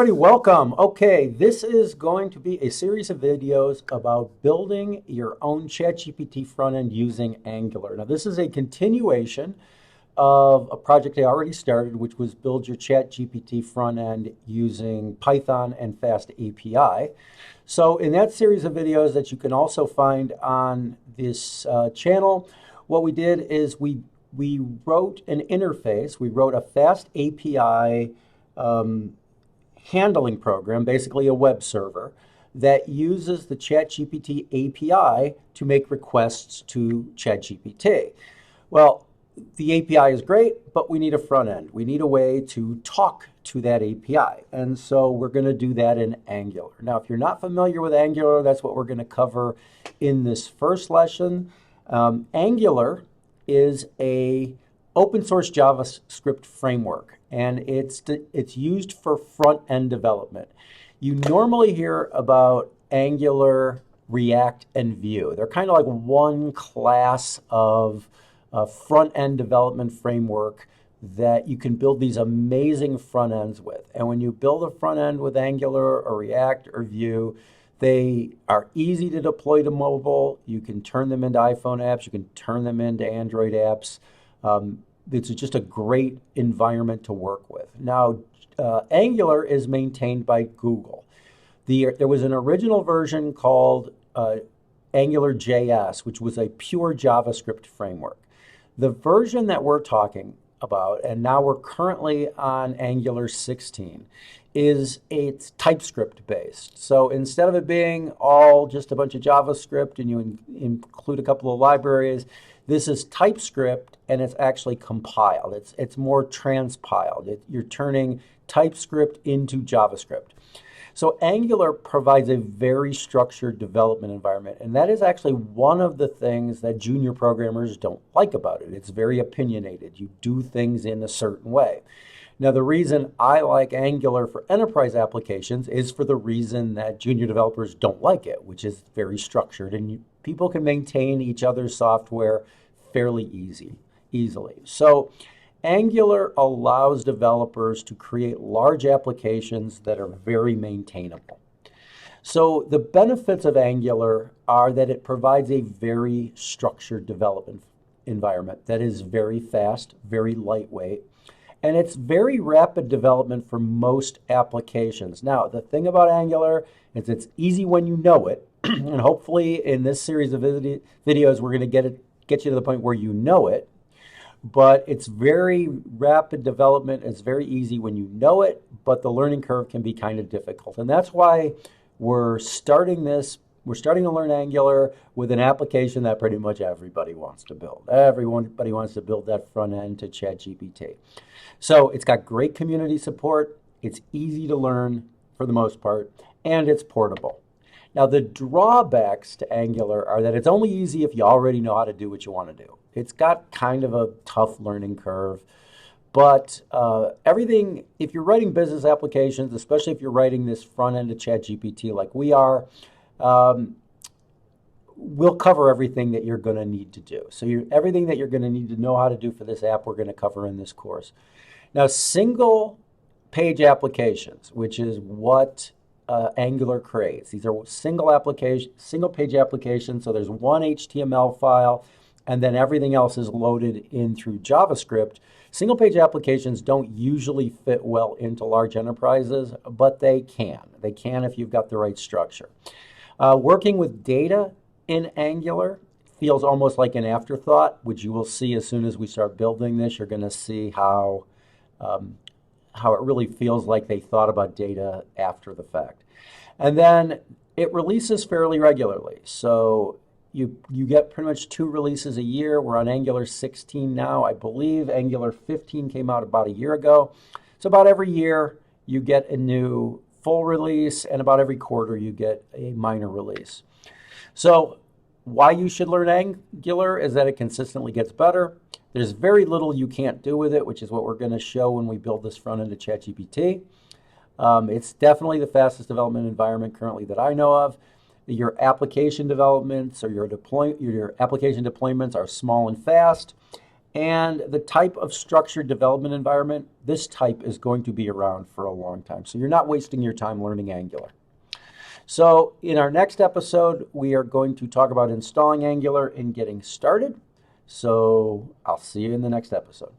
Everybody, welcome. Okay, this is going to be a series of videos about building your own ChatGPT front end using Angular. Now, this is a continuation of a project I already started, which was build your ChatGPT front end using Python and FastAPI. So in that series of videos that you can also find on this channel, what we did is we wrote an interface. We wrote a FastAPI handling program, basically a web server, that uses the ChatGPT API to make requests to ChatGPT. Well, the API is great, but we need a front end. We need a way to talk to that API. And so we're going to do that in Angular. Now, if you're not familiar with Angular, that's what we're going to cover in this first lesson. Angular is a open source JavaScript framework, and it's used for front-end development. You normally hear about Angular, React, and Vue. They're kind of like one class of front-end development framework that you can build these amazing front ends with. And when you build a front end with Angular or React or Vue, they are easy to deploy to mobile. You can turn them into iPhone apps. You can turn them into Android apps. It's just a great environment to work with. Now, Angular is maintained by Google. There was an original version called Angular.js, which was a pure JavaScript framework. The version that we're talking about, and now we're currently on Angular 16, it's TypeScript based. So instead of it being all just a bunch of JavaScript and you include a couple of libraries, this is TypeScript, and it's actually compiled. It's more transpiled. You're turning TypeScript into JavaScript. So Angular provides a very structured development environment, and that is actually one of the things that junior programmers don't like about it. It's very opinionated. You do things in a certain way. Now, the reason I like Angular for enterprise applications is for the reason that junior developers don't like it, which is very structured, and people can maintain each other's software fairly easily. So Angular allows developers to create large applications that are very maintainable. So the benefits of Angular are that it provides a very structured development environment that is very fast, very lightweight, and it's very rapid development for most applications. Now, the thing about Angular is it's easy when you know it, and hopefully in this series of videos we're going to get you to the point where you know it. But it's very rapid development. It's very easy when you know it, but the learning curve can be kind of difficult. And that's why we're starting this. We're starting to learn Angular with an application that pretty much everybody wants to build. Everybody wants to build that front end to ChatGPT. So it's got great community support. It's easy to learn for the most part, and it's portable. Now, the drawbacks to Angular are that it's only easy if you already know how to do what you want to do. It's got kind of a tough learning curve, but everything, if you're writing business applications, especially if you're writing this front end to ChatGPT like we are, we'll cover everything that you're going to need to do. So everything that you're going to need to know how to do for this app, we're going to cover in this course. Now, single page applications, which is what Angular creates. These are single page applications. So there's one HTML file, and then everything else is loaded in through JavaScript. Single page applications don't usually fit well into large enterprises, but they can. They can if you've got the right structure. Working with data in Angular feels almost like an afterthought, which you will see as soon as we start building this. You're going to see how it really feels like they thought about data after the fact. And then it releases fairly regularly. So you get pretty much 2 releases a year. We're on Angular 16 now. I believe Angular 15 came out about a year ago. So about every year you get a new full release, and about every quarter you get a minor release. So why you should learn Angular is that it consistently gets better. There's very little you can't do with it, which is what we're going to show when we build this front end to ChatGPT. It's definitely the fastest development environment currently that I know of. Your application developments or your application deployments are small and fast, And the type of structured development environment, this type is going to be around for a long time. So you're not wasting your time learning Angular. So in our next episode, we are going to talk about installing Angular and getting started. So I'll see you in the next episode.